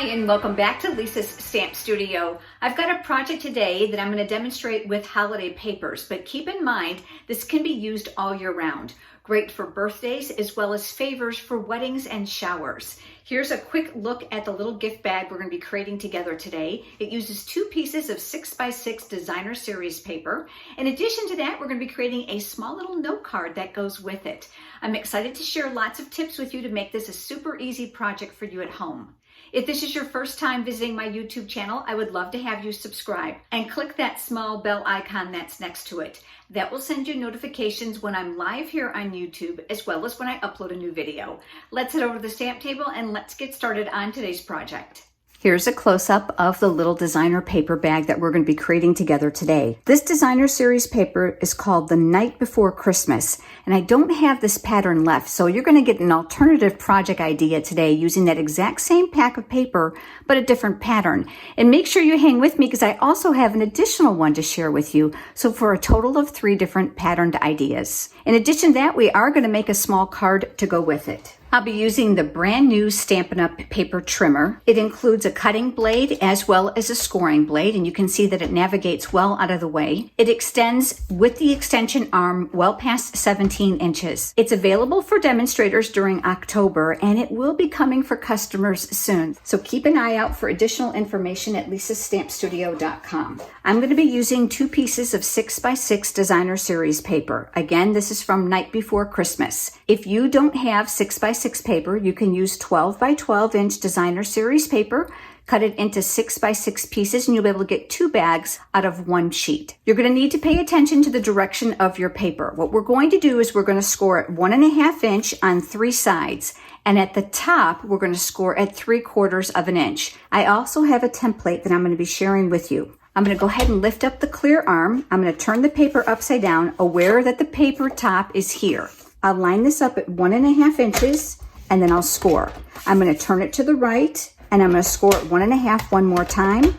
Hi, and welcome back to Lisa's Stamp Studio. I've got a project today that I'm going to demonstrate with holiday papers, but keep in mind this can be used all year round. Great for birthdays as well as favors for weddings and showers. Here's a quick look at the little gift bag we're going to be creating together today. It uses 2 pieces of 6x6 designer series paper. In addition to that, we're going to be creating a small little note card that goes with it. I'm excited to share lots of tips with you to make this a super easy project for you at home. If this is your first time visiting my YouTube channel, I would love to have you subscribe and click that small bell icon that's next to it. That will send you notifications when I'm live here on YouTube, as well as when I upload a new video. Let's head over to the stamp table and let's get started on today's project. Here's a close-up of the little designer paper bag that we're going to be creating together today. This designer series paper is called The Night Before Christmas, and I don't have this pattern left, so you're going to get an alternative project idea today using that exact same pack of paper, but a different pattern. And make sure you hang with me because I also have an additional one to share with you, so for a total of 3 different patterned ideas. In addition to that, we are going to make a small card to go with it. I'll be using the brand new Stampin' Up! Paper trimmer. It includes a cutting blade as well as a scoring blade, and you can see that it navigates well out of the way. It extends with the extension arm well past 17 inches. It's available for demonstrators during October, and it will be coming for customers soon. So keep an eye out for additional information at lisastampstudio.com. I'm going to be using 2 pieces of 6x6 designer series paper. Again, this is from Night Before Christmas. If you don't have 6x6 paper, you can use 12 by 12 inch designer series paper, cut it into 6x6 pieces, and you'll be able to get 2 bags out of 1 sheet. You're going to need to pay attention to the direction of your paper. What we're going to do is we're going to score at 1.5 inch on 3 sides. And at the top, we're going to score at 3/4 of an inch. I also have a template that I'm going to be sharing with you. I'm going to go ahead and lift up the clear arm. I'm going to turn the paper upside down, aware that the paper top is here. I'll line this up at 1.5 inches, and then I'll score. I'm going to turn it to the right, and I'm going to score at 1.5 one more time,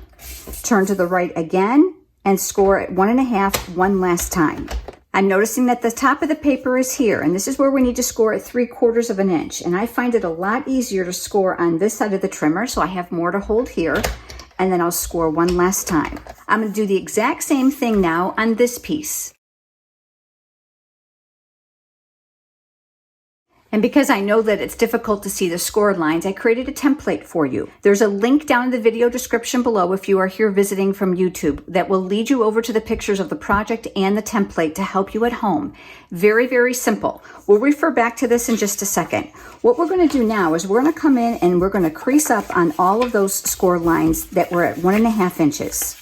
turn to the right again, and score at 1.5 one last time. I'm noticing that the top of the paper is here, and this is where we need to score at 3/4 of an inch. And I find it a lot easier to score on this side of the trimmer, so I have more to hold here, and then I'll score one last time. I'm going to do the exact same thing now on this piece. And because I know that it's difficult to see the score lines, I created a template for you. There's a link down in the video description below if you are here visiting from YouTube that will lead you over to the pictures of the project and the template to help you at home. Very, very simple. We'll refer back to this in just a second. What we're going to do now is we're going to come in and we're going to crease up on all of those score lines that were at 1.5 inches.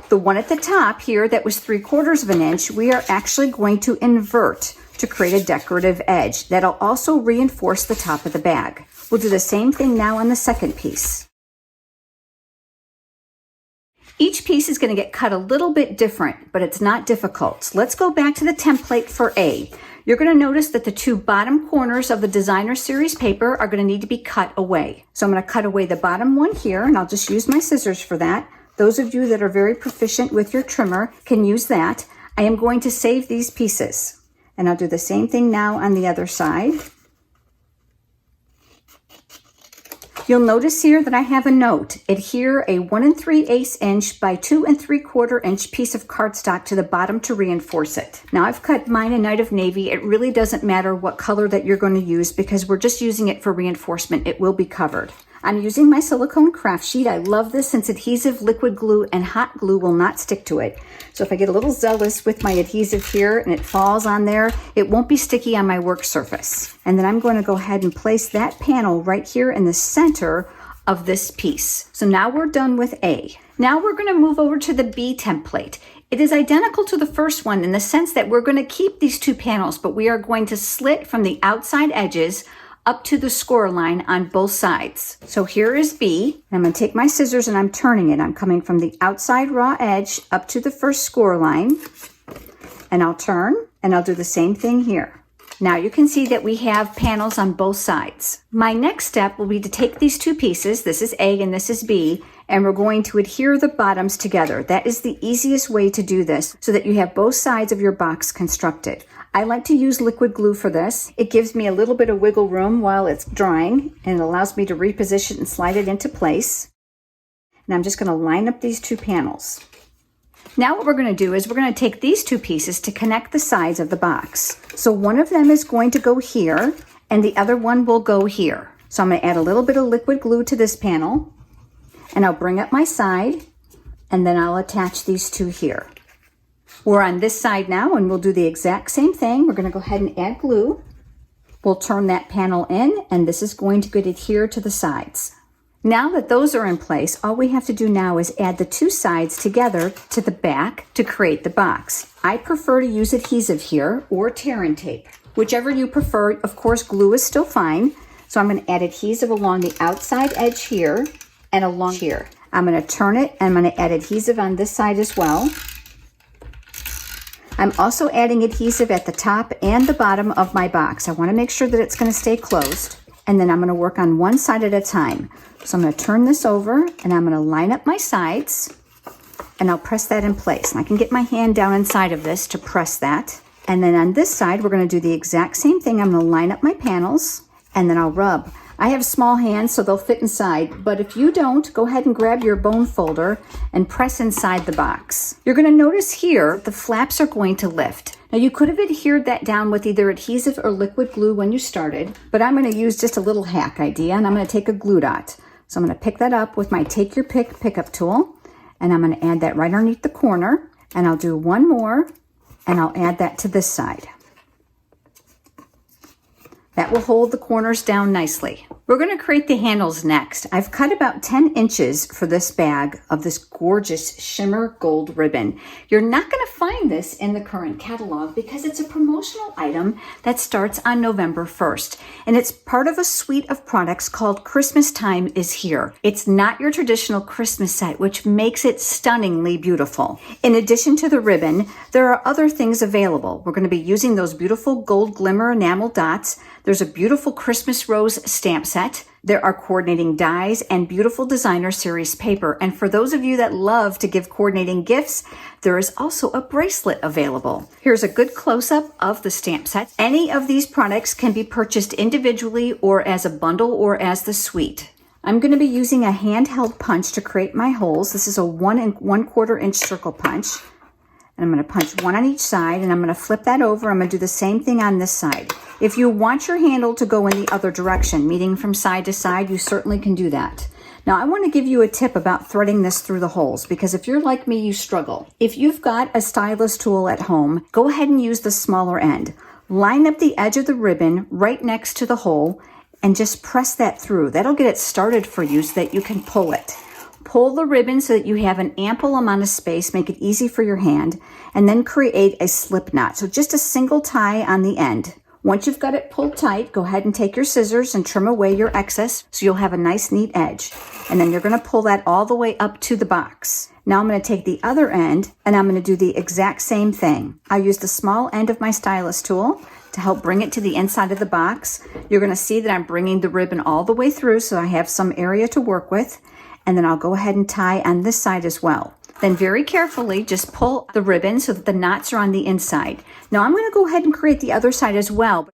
The one at the top here that was 3/4 of an inch, we are actually going to invert to create a decorative edge that'll also reinforce the top of the bag. We'll do the same thing now on the second piece. Each piece is going to get cut a little bit different, but it's not difficult. So let's go back to the template for A. You're going to notice that the 2 bottom corners of the designer series paper are going to need to be cut away. So I'm going to cut away the bottom one here, and I'll just use my scissors for that. Those of you that are very proficient with your trimmer can use that. I am going to save these pieces. And I'll do the same thing now on the other side. You'll notice here that I have a note. Adhere a 1 3/8 inch by 2 3/4 inch piece of cardstock to the bottom to reinforce it. Now I've cut mine a Night of Navy. It really doesn't matter what color that you're going to use because we're just using it for reinforcement. It will be covered. I'm using my silicone craft sheet. I love this since adhesive, liquid glue, and hot glue will not stick to it. So if I get a little zealous with my adhesive here and it falls on there, it won't be sticky on my work surface. And then I'm going to go ahead and place that panel right here in the center of this piece. So now we're done with A. Now we're going to move over to the B template. It is identical to the first one in the sense that we're going to keep these 2 panels, but we are going to slit from the outside edges up to the score line on both sides. So here is B. I'm going to take my scissors and I'm turning it. I'm coming from the outside raw edge up to the first score line. And I'll turn and I'll do the same thing here. Now you can see that we have panels on both sides. My next step will be to take these 2 pieces, this is A and this is B, and we're going to adhere the bottoms together. That is the easiest way to do this so that you have both sides of your box constructed. I like to use liquid glue for this. It gives me a little bit of wiggle room while it's drying, and it allows me to reposition and slide it into place. And I'm just going to line up these two panels. Now what we're going to do is we're going to take these two pieces to connect the sides of the box. So one of them is going to go here, and the other one will go here. So I'm going to add a little bit of liquid glue to this panel, and I'll bring up my side, and then I'll attach these two here. We're on this side now, and we'll do the exact same thing. We're going to go ahead and add glue. We'll turn that panel in, and this is going to get adhered to the sides. Now that those are in place, all we have to do now is add the two sides together to the back to create the box. I prefer to use adhesive here or tear and tape. Whichever you prefer. Of course, glue is still fine. So I'm going to add adhesive along the outside edge here and along here. I'm going to turn it, and I'm going to add adhesive on this side as well. I'm also adding adhesive at the top and the bottom of my box. I want to make sure that it's going to stay closed, and then I'm going to work on one side at a time. So I'm going to turn this over, and I'm going to line up my sides, and I'll press that in place. And I can get my hand down inside of this to press that. And then on this side, we're going to do the exact same thing. I'm going to line up my panels, and then I'll rub. I have small hands, so they'll fit inside, but if you don't, go ahead and grab your bone folder and press inside the box. You're going to notice here the flaps are going to lift. Now you could have adhered that down with either adhesive or liquid glue when you started, but I'm going to use just a little hack idea, and I'm going to take a glue dot. So I'm going to pick that up with my Take Your Pick pickup tool, and I'm going to add that right underneath the corner, and I'll do one more, and I'll add that to this side. That will hold the corners down nicely. We're going to create the handles next. I've cut about 10 inches for this bag of this gorgeous shimmer gold ribbon. You're not going to find this in the current catalog because it's a promotional item that starts on November 1st. And it's part of a suite of products called Christmas Time is Here. It's not your traditional Christmas set, which makes it stunningly beautiful. In addition to the ribbon, there are other things available. We're going to be using those beautiful gold glimmer enamel dots. There's a beautiful Christmas rose stamp set. There are coordinating dies and beautiful designer series paper. And for those of you that love to give coordinating gifts, there is also a bracelet available. Here's a good close-up of the stamp set. Any of these products can be purchased individually or as a bundle or as the suite. I'm going to be using a handheld punch to create my holes. This is a 1 1/4 inch circle punch. And I'm going to punch one on each side, and I'm going to flip that over. I'm going to do the same thing on this side. If you want your handle to go in the other direction, meaning from side to side, you certainly can do that. Now, I want to give you a tip about threading this through the holes, because if you're like me, you struggle. If you've got a stylus tool at home, go ahead and use the smaller end. Line up the edge of the ribbon right next to the hole and just press that through. That'll get it started for you so that you can pull it. Pull the ribbon so that you have an ample amount of space, make it easy for your hand, and then create a slip knot. So just a single tie on the end. Once you've got it pulled tight, go ahead and take your scissors and trim away your excess so you'll have a nice neat edge. And then you're going to pull that all the way up to the box. Now I'm going to take the other end, and I'm going to do the exact same thing. I'll use the small end of my stylus tool to help bring it to the inside of the box. You're going to see that I'm bringing the ribbon all the way through so I have some area to work with. And then I'll go ahead and tie on this side as well. Then very carefully, just pull the ribbon so that the knots are on the inside. Now I'm going to go ahead and create the other side as well.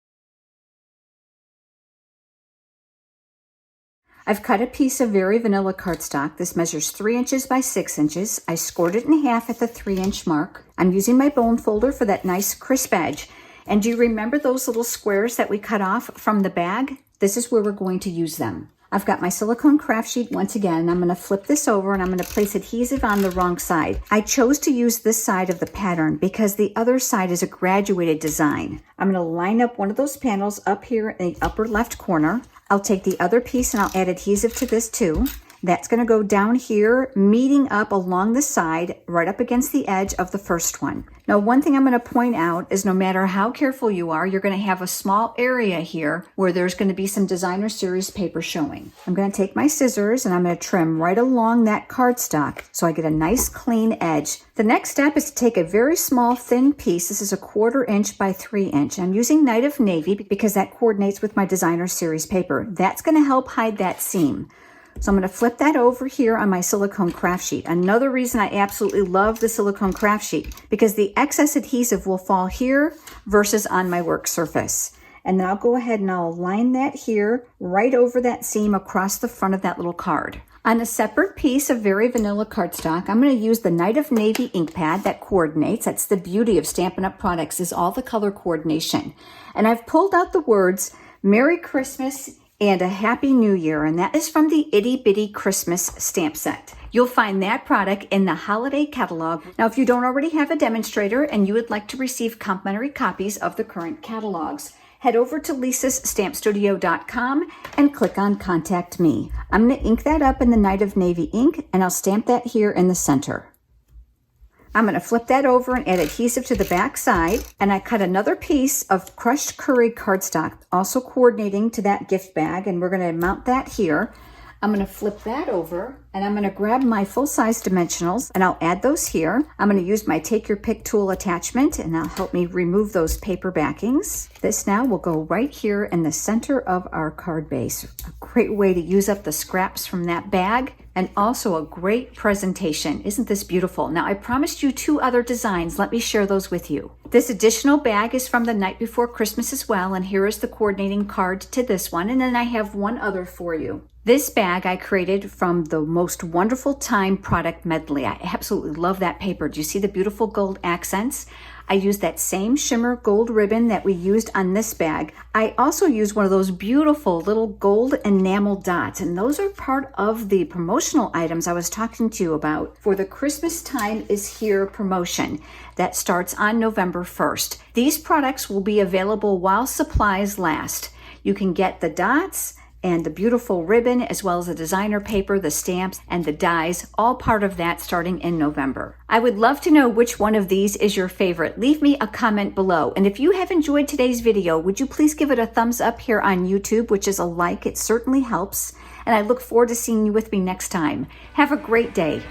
I've cut a piece of very vanilla cardstock. This measures 3 inches by 6 inches. I scored it in half at the 3-inch mark. I'm using my bone folder for that nice crisp edge. And do you remember those little squares that we cut off from the bag? This is where we're going to use them. I've got my silicone craft sheet once again, and I'm going to flip this over, and I'm going to place adhesive on the wrong side. I chose to use this side of the pattern because the other side is a graduated design. I'm going to line up one of those panels up here in the upper left corner. I'll take the other piece and I'll add adhesive to this too. That's going to go down here, meeting up along the side, right up against the edge of the first one. Now, one thing I'm going to point out is no matter how careful you are, you're going to have a small area here where there's going to be some designer series paper showing. I'm going to take my scissors and I'm going to trim right along that cardstock so I get a nice clean edge. The next step is to take a very small thin piece. This is a 1/4 inch by 3 inch. I'm using Night of Navy because that coordinates with my designer series paper. That's going to help hide that seam. So I'm going to flip that over here on my silicone craft sheet. Another reason I absolutely love the silicone craft sheet, because the excess adhesive will fall here versus on my work surface. And then I'll go ahead and I'll align that here right over that seam across the front of that little card. On a separate piece of very vanilla cardstock, I'm going to use the Night of Navy ink pad that coordinates. That's the beauty of Stampin' Up! Products, is all the color coordination. And I've pulled out the words Merry Christmas and a Happy New Year, and that is from the Itty Bitty Christmas stamp set. You'll find that product in the holiday catalog. Now, if you don't already have a demonstrator and you would like to receive complimentary copies of the current catalogs, head over to lisasstampstudio.com and click on Contact Me. I'm going to ink that up in the Night of Navy ink, and I'll stamp that here in the center. I'm going to flip that over and add adhesive to the back side, and I cut another piece of crushed curry cardstock, also coordinating to that gift bag, and we're going to mount that here. I'm going to flip that over, and I'm going to grab my full-size dimensionals, and I'll add those here. I'm going to use my Take Your Pick tool attachment, and that'll help me remove those paper backings. This now will go right here in the center of our card base. A great way to use up the scraps from that bag, and also a great presentation. Isn't this beautiful? Now, I promised you 2 other designs. Let me share those with you. This additional bag is from the night before Christmas as well, and here is the coordinating card to this one, and then I have one other for you. This bag I created from the Most Wonderful Time product medley. I absolutely love that paper. Do you see the beautiful gold accents? I used that same shimmer gold ribbon that we used on this bag. I also used one of those beautiful little gold enamel dots, and those are part of the promotional items I was talking to you about for the Christmas Time is Here promotion that starts on November 1st. These products will be available while supplies last. You can get the dots and the beautiful ribbon, as well as the designer paper, the stamps, and the dies, all part of that starting in November. I would love to know which one of these is your favorite. Leave me a comment below. And if you have enjoyed today's video, would you please give it a thumbs up here on YouTube, which is a like. It certainly helps. And I look forward to seeing you with me next time. Have a great day.